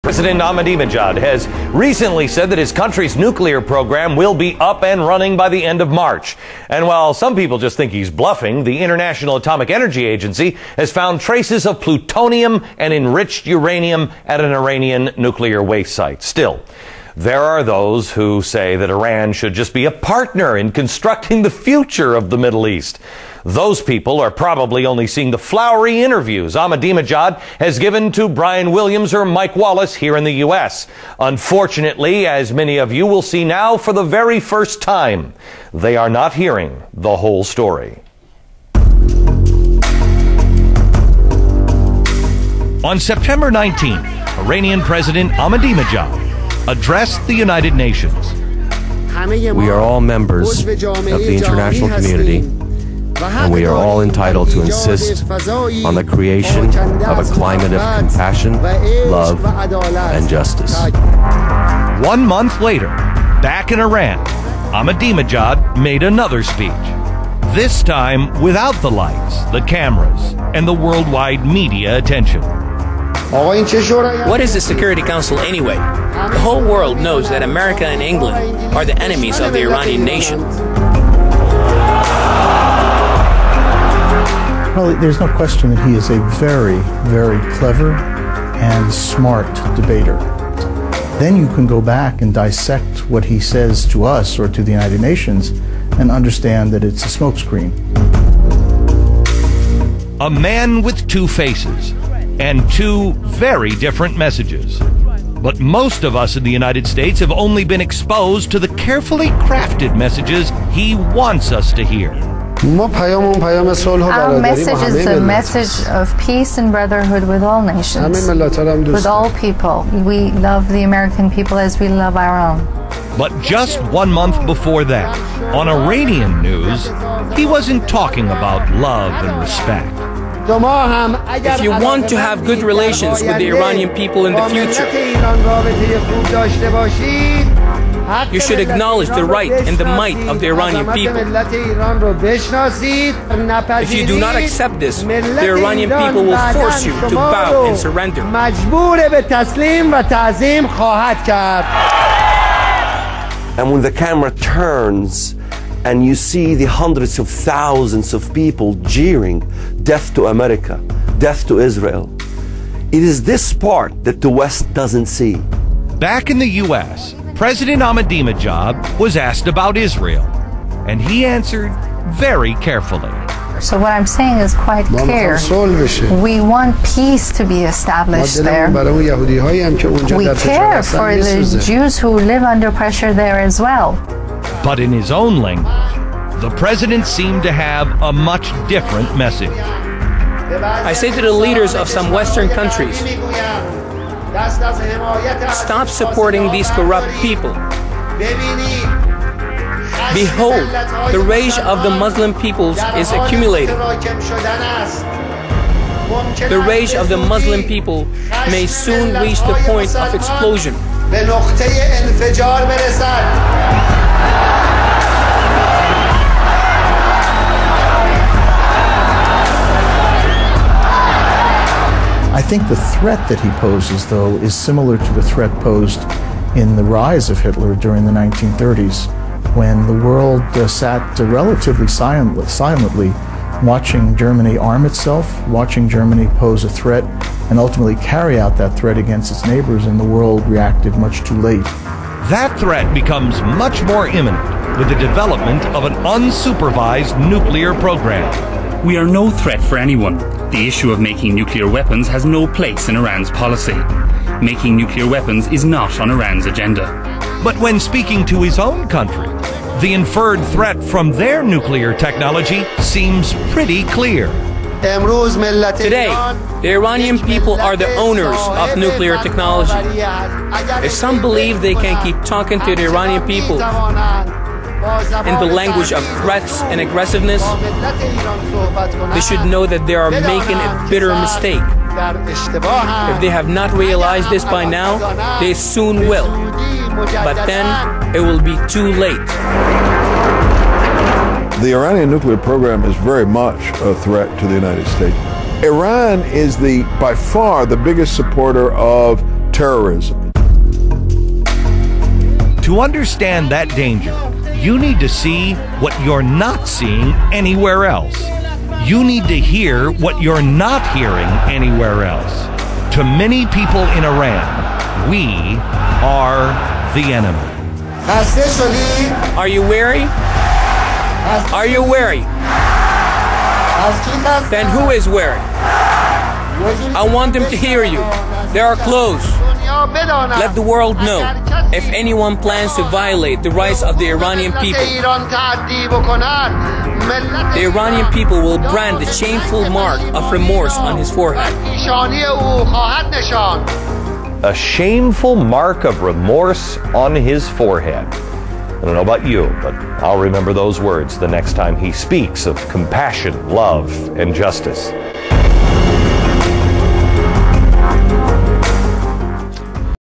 President Ahmadinejad has recently said that his country's nuclear program will be up and running by the end of March. And while some people just think he's bluffing, the International Atomic Energy Agency has found traces of plutonium and enriched uranium at an Iranian nuclear waste site. Still, there are those who say that Iran should just be a partner in constructing the future of the Middle East. Those people are probably only seeing the flowery interviews Ahmadinejad has given to Brian Williams or Mike Wallace here in the U.S. Unfortunately, as many of you will see now for the very first time, they are not hearing the whole story. On September 19th, Iranian President Ahmadinejad addressed the United Nations. We are all members of the international community, and we are all entitled to insist on the creation of a climate of compassion, love, and justice. 1 month later, back in Iran, Ahmadinejad made another speech. This time without the lights, the cameras, and the worldwide media attention. What is the Security Council anyway? The whole world knows that America and England are the enemies of the Iranian nation. Well, there's no question that he is a very, very clever and smart debater. Then you can go back and dissect what he says to us or to the United Nations and understand that it's a smokescreen. A man with two faces and two very different messages. But most of us in the United States have only been exposed to the carefully crafted messages he wants us to hear. Our message is a message of peace and brotherhood with all nations, with all people. We love the American people as we love our own. But just 1 month before that, on Iranian news, he wasn't talking about love and respect. If you want to have good relations with the Iranian people in the future, you should acknowledge the right and the might of the Iranian people. If you do not accept this, the Iranian people will force you to bow and surrender. And when the camera turns and you see the hundreds of thousands of people jeering, "Death to America, death to Israel," it is this part that the West doesn't see. Back in the U.S., President Ahmadinejad was asked about Israel, and he answered very carefully. So what I'm saying is quite clear. We want peace to be established there. We care for the Jews who live under pressure there as well. But in his own language, the president seemed to have a much different message. I say to the leaders of some Western countries, stop supporting these corrupt people. Behold, the rage of the Muslim peoples is accumulating. The rage of the Muslim people may soon reach the point of explosion. I think the threat that he poses, though, is similar to the threat posed in the rise of Hitler during the 1930s, when the world sat relatively silently watching Germany arm itself, watching Germany pose a threat, and ultimately carry out that threat against its neighbors, and the world reacted much too late. That threat becomes much more imminent with the development of an unsupervised nuclear program. We are no threat for anyone. The issue of making nuclear weapons has no place in Iran's policy. Making nuclear weapons is not on Iran's agenda. But when speaking to his own country, the inferred threat from their nuclear technology seems pretty clear. Today, the Iranian people are the owners of nuclear technology. If some believe they can keep talking to the Iranian people in the language of threats and aggressiveness, they should know that they are making a bitter mistake. If they have not realized this by now, they soon will. But then, it will be too late. The Iranian nuclear program is very much a threat to the United States. Iran is by far the biggest supporter of terrorism. To understand that danger, you need to see what you're not seeing anywhere else. You need to hear what you're not hearing anywhere else. To many people in Iran, we are the enemy. Are you weary? Are you weary? Then who is weary? I want them to hear you. They are close. Let the world know if anyone plans to violate the rights of the Iranian people. The Iranian people will brand the shameful mark of remorse on his forehead. A shameful mark of remorse on his forehead. I don't know about you, but I'll remember those words the next time he speaks of compassion, love, and justice.